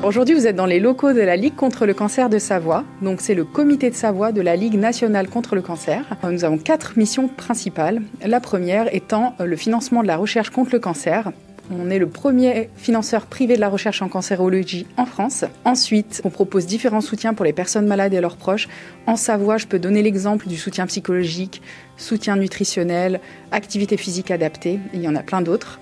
Aujourd'hui, vous êtes dans les locaux de la Ligue contre le cancer de Savoie. Donc, c'est le comité de Savoie de la Ligue nationale contre le cancer. Nous avons 4 missions principales. La première étant le financement de la recherche contre le cancer. On est le premier financeur privé de la recherche en cancérologie en France. Ensuite, on propose différents soutiens pour les personnes malades et leurs proches. En Savoie, je peux donner l'exemple du soutien psychologique, soutien nutritionnel, activité physique adaptée. Il y en a plein d'autres.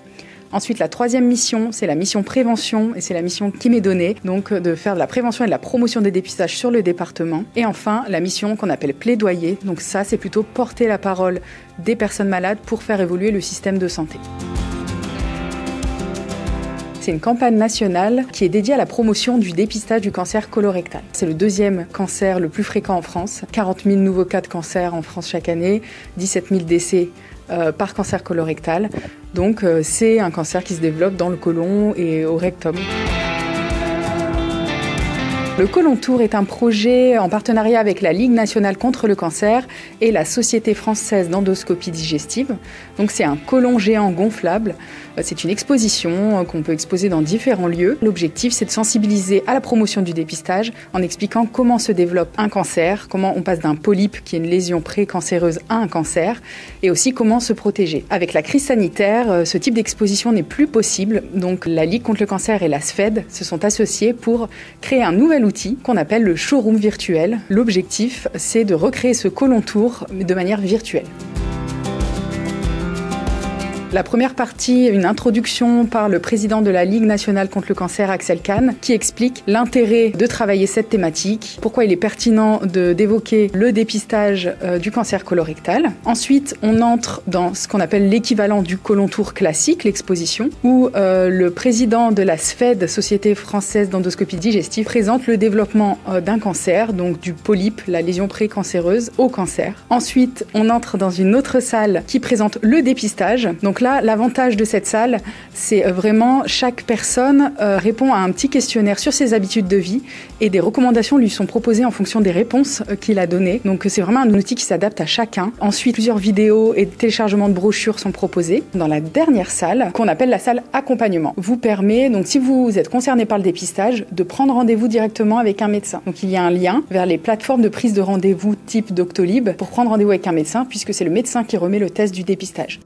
Ensuite, la troisième mission, c'est la mission prévention et c'est la mission qui m'est donnée, donc de faire de la prévention et de la promotion des dépistages sur le département. Et enfin, la mission qu'on appelle plaidoyer, donc ça, c'est plutôt porter la parole des personnes malades pour faire évoluer le système de santé. C'est une campagne nationale qui est dédiée à la promotion du dépistage du cancer colorectal. C'est le deuxième cancer le plus fréquent en France. 40 000 nouveaux cas de cancer en France chaque année, 17 000 décès par cancer colorectal. Donc c'est un cancer qui se développe dans le côlon et au rectum. Le Côlon Tour est un projet en partenariat avec la Ligue nationale contre le cancer et la Société française d'endoscopie digestive. Donc c'est un côlon géant gonflable. C'est une exposition qu'on peut exposer dans différents lieux. L'objectif, c'est de sensibiliser à la promotion du dépistage en expliquant comment se développe un cancer, comment on passe d'un polype qui est une lésion précancéreuse à un cancer et aussi comment se protéger. Avec la crise sanitaire, ce type d'exposition n'est plus possible. Donc la Ligue contre le cancer et la SFED se sont associés pour créer un nouvel outil qu'on appelle le showroom virtuel. L'objectif, c'est de recréer ce Côlon Tour de manière virtuelle. La première partie, une introduction par le président de la Ligue nationale contre le cancer, Axel Kahn, qui explique l'intérêt de travailler cette thématique, pourquoi il est pertinent d'évoquer le dépistage du cancer colorectal. Ensuite, on entre dans ce qu'on appelle l'équivalent du Côlon Tour classique, l'exposition, où le président de la SFED, Société française d'endoscopie digestive, présente le développement d'un cancer, donc du polype, la lésion précancéreuse, au cancer. Ensuite, on entre dans une autre salle qui présente le dépistage. Donc là, l'avantage de cette salle, c'est vraiment chaque personne répond à un petit questionnaire sur ses habitudes de vie et des recommandations lui sont proposées en fonction des réponses qu'il a données. Donc c'est vraiment un outil qui s'adapte à chacun. Ensuite, plusieurs vidéos et téléchargements de brochures sont proposés. Dans la dernière salle, qu'on appelle la salle accompagnement, vous permet, donc si vous êtes concerné par le dépistage, de prendre rendez-vous directement avec un médecin. Donc il y a un lien vers les plateformes de prise de rendez-vous type Doctolib pour prendre rendez-vous avec un médecin puisque c'est le médecin qui remet le test du dépistage.